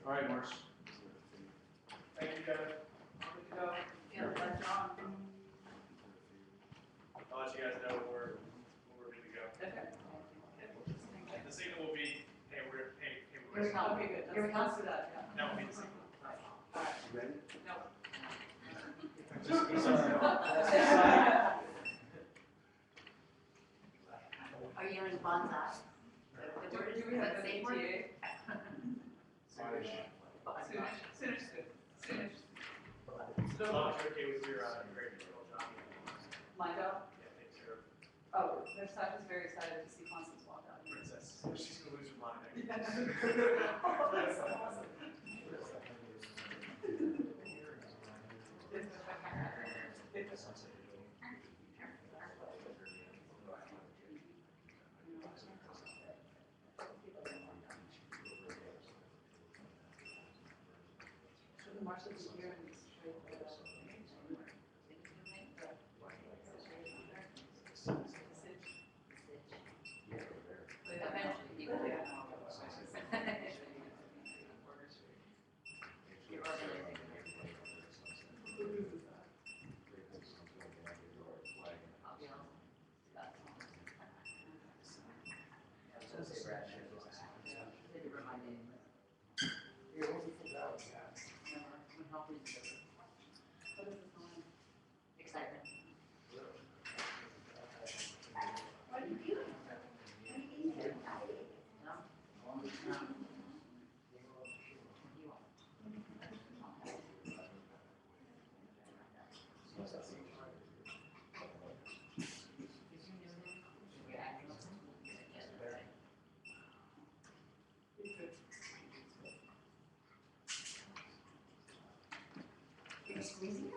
All right, Marsh. Thank you, Kevin. Good to go. Yeah, that's on. I'll let you guys know when we're good to go. Okay. The signal will be, hey, we're Here we come. Okay, good. Here we come. Do that, yeah. That will be the signal. All right. You ready? No. Are you in bonsai? Do we have a safe TA? Soonish. Soonish. So I'm okay with your great control job. My job? Yeah, take care of Oh, their staff is very excited to see Constance walk out. Princess. She's gonna lose her mind next Oh, that's so awesome. So the Marshal is here and it's straight for the Eventually, people do. You're organizing. I'll be on. Did you remind me? When helping you. What is this one? Excitement. What are you doing? No? You're squeezing it?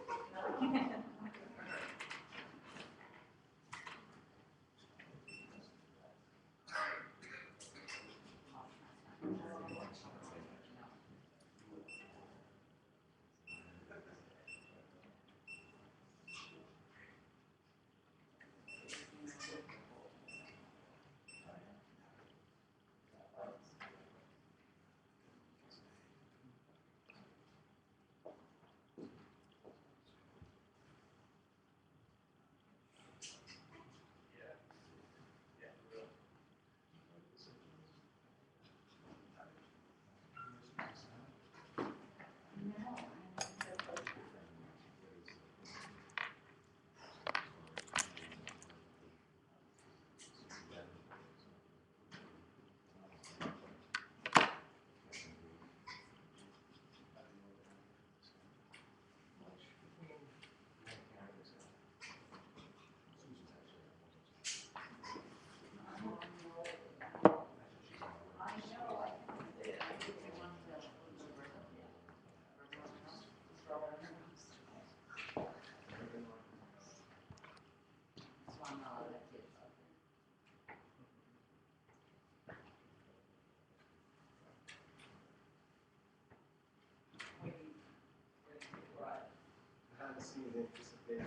haven't seen it anticipate.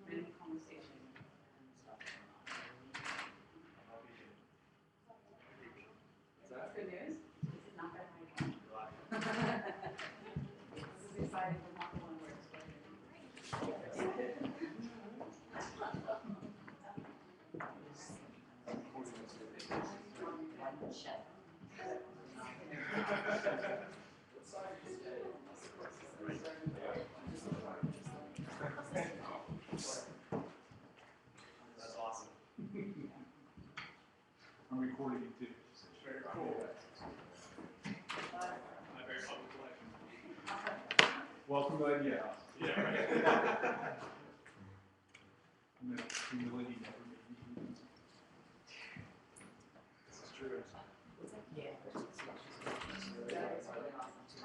Many conversation and stuff. That's good news. This is not that high. This is exciting, but not the one where it's That's awesome. I'm recording you too. Very cool. My very public collection. Welcome to Idea House. Yeah, right. Humility never made me humans. This is true. Yeah.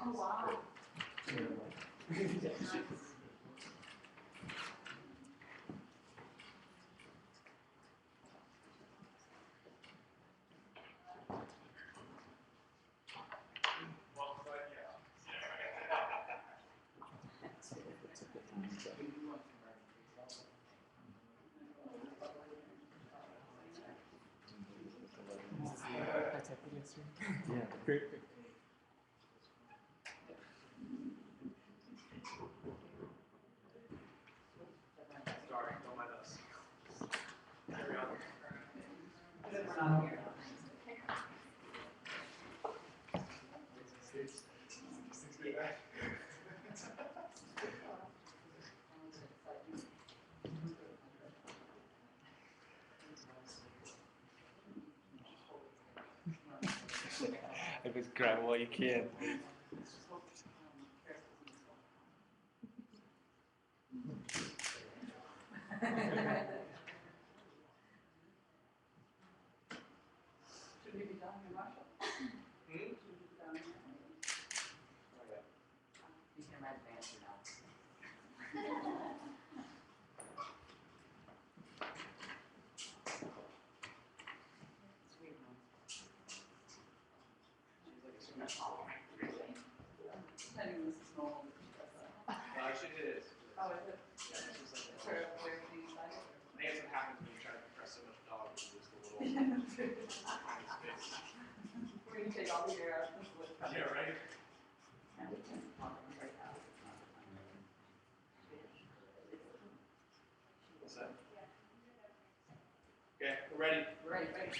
Oh, wow. Welcome back, yeah. That's a video. Yeah, great. Sorry, don't mind us. Carry on. Because we're not here. I just grab what you can. Should we be done here, Marshall? Hmm? Should we be done here? You can write the answer now. Sweet one. Pretending this is normal. Actually, it is. Oh, is it? Yeah, it's just like Sort of where do you decide? I think it's what happens when you try to compress so much dog into just a little space. We're gonna take all the air out of this lip. Yeah, right? And we can pop them right out. What's that? Okay, we're ready. We're ready, ready.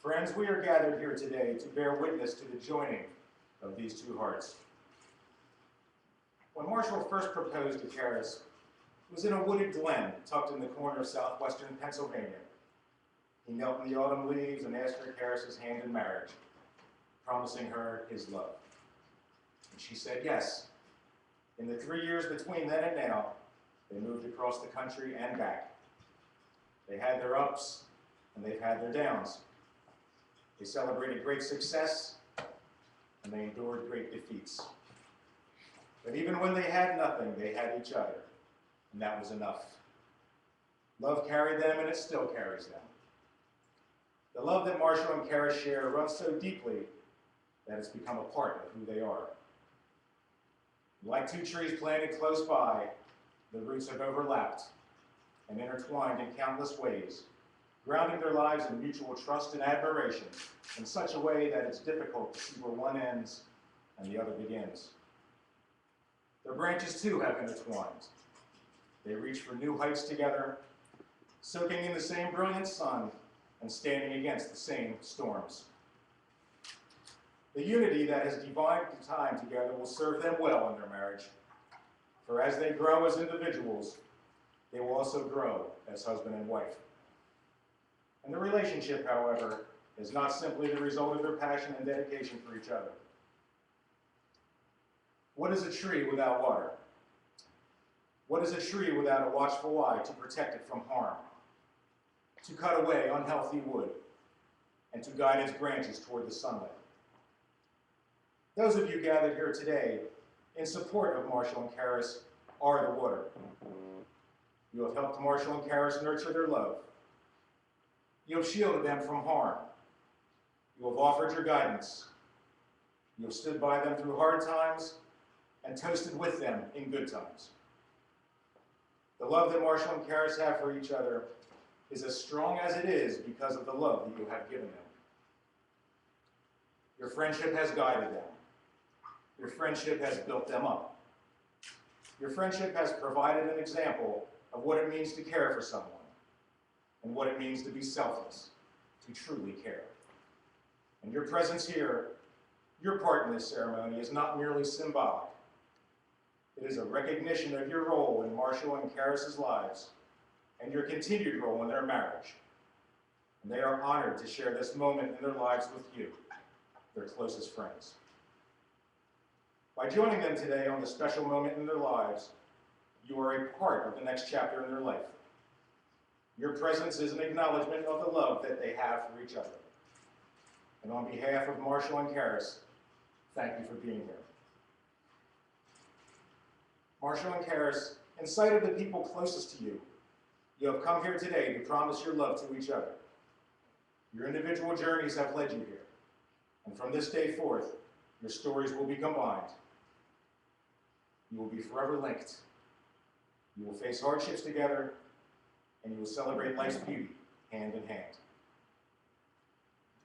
Friends, we are gathered here today to bear witness to the joining of these two hearts. When Marshal first proposed to Caris, it was in a wooded glen tucked in the corner of southwestern Pennsylvania. He knelt in the autumn leaves and asked her Caris's hand in marriage, promising her his love. And she said yes. In the 3 years between then and now, they moved across the country and back. They had their ups, and they've had their downs. They celebrated great success, and they endured great defeats. But even when they had nothing, they had each other, and that was enough. Love carried them, and it still carries them. The love that Marshal and Caris share runs so deeply that it's become a part of who they are. Like two trees planted close by, the roots have overlapped and intertwined in countless ways, grounding their lives in mutual trust and admiration in such a way that it's difficult to see where one ends and the other begins. Their branches too have intertwined. They reach for new heights together, soaking in the same brilliant sun and standing against the same storms. The unity that has divided time together will serve them well in their marriage, for as they grow as individuals, they will also grow as husband and wife. And the relationship, however, is not simply the result of their passion and dedication for each other. What is a tree without water? What is a tree without a watchful eye to protect it from harm, to cut away unhealthy wood, and to guide its branches toward the sunlight? Those of you gathered here today in support of Marshal and Caris are the water. You have helped Marshal and Caris nurture their love. You have shielded them from harm. You have offered your guidance. You have stood by them through hard times and toasted with them in good times. The love that Marshal and Caris have for each other is as strong as it is because of the love that you have given them. Your friendship has guided them. Your friendship has built them up. Your friendship has provided an example of what it means to care for someone and what it means to be selfless, to truly care. And your presence here, your part in this ceremony, is not merely symbolic. It is a recognition of your role in Marshal and Caris' lives and your continued role in their marriage. And they are honored to share this moment in their lives with you, their closest friends. By joining them today on this special moment in their lives, you are a part of the next chapter in their life. Your presence is an acknowledgement of the love that they have for each other. And on behalf of Marshal and Caris, thank you for being here. Marshal and Caris, in sight of the people closest to you, you have come here today to promise your love to each other. Your individual journeys have led you here, and from this day forth, your stories will be combined. You will be forever linked. You will face hardships together, and you will celebrate life's beauty hand in hand.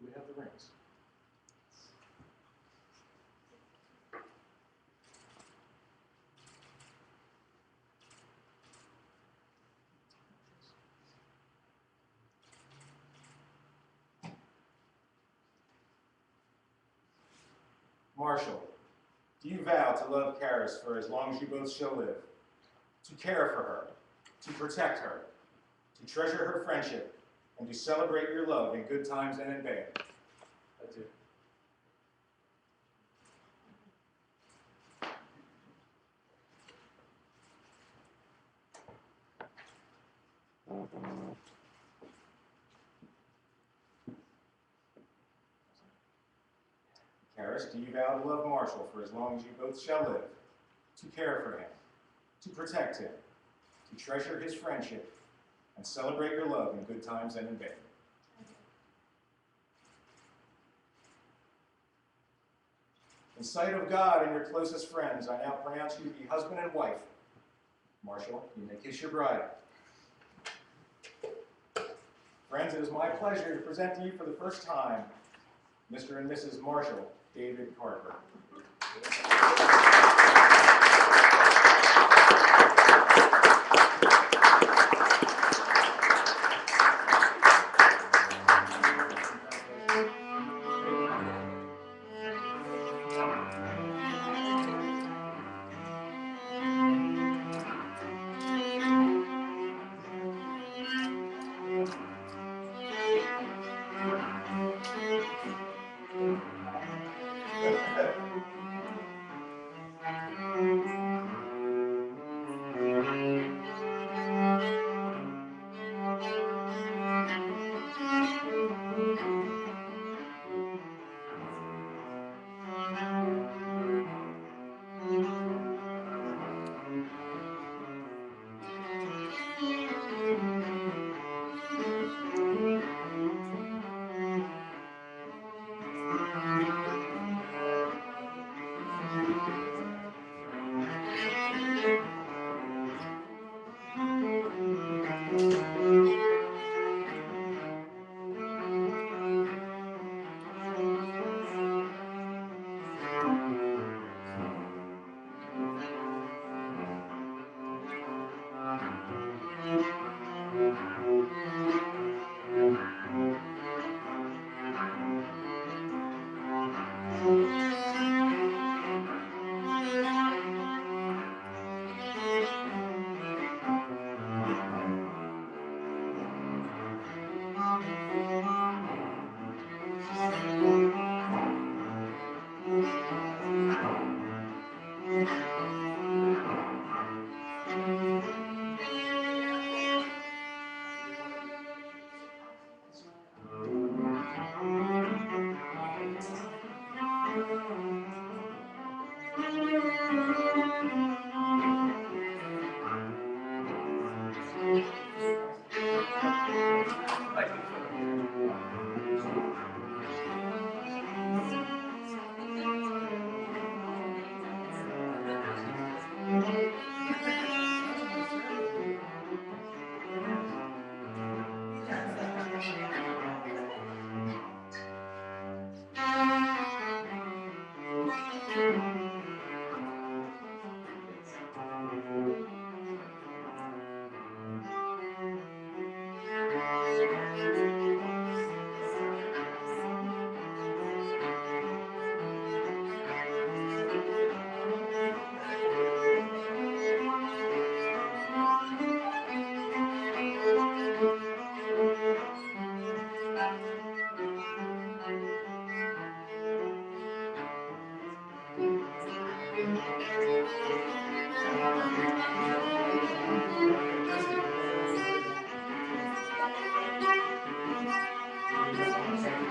Do we have the rings? Marshal, do you vow to love Caris for as long as you both shall live, to care for her, to protect her, to treasure her friendship, and to celebrate your love in good times and in bad? I do. Caris, do you vow to love Marshal for as long as you both shall live, to care for him, to protect him, to treasure his friendship, and celebrate your love in good times and in bad? In sight of God and your closest friends, I now pronounce you to be husband and wife. Marshal, you may kiss your bride. Friends, it is my pleasure to present to you for the first time Mr. and Mrs. Marshal, David Carper.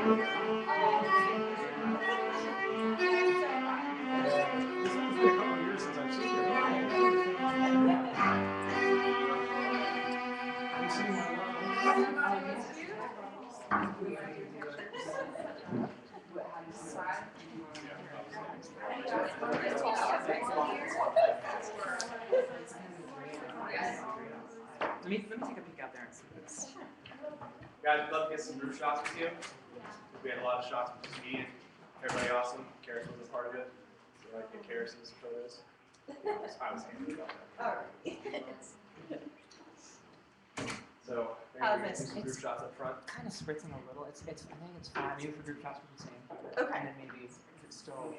It's been a couple of years since I've seen you. Have you seen my Let me take a peek out there and see this. Guys, we'd love to get some group shots with you. We had a lot of shots with just me and everybody awesome. Caris was a part of it. So I'd like to get Caris's photos. I was happy about that. So, How's maybe we can do this? some group shots up front. Kind of spritzing a little. I think it's fine. Maybe for group shots we're the same. Okay. And then maybe if it's still.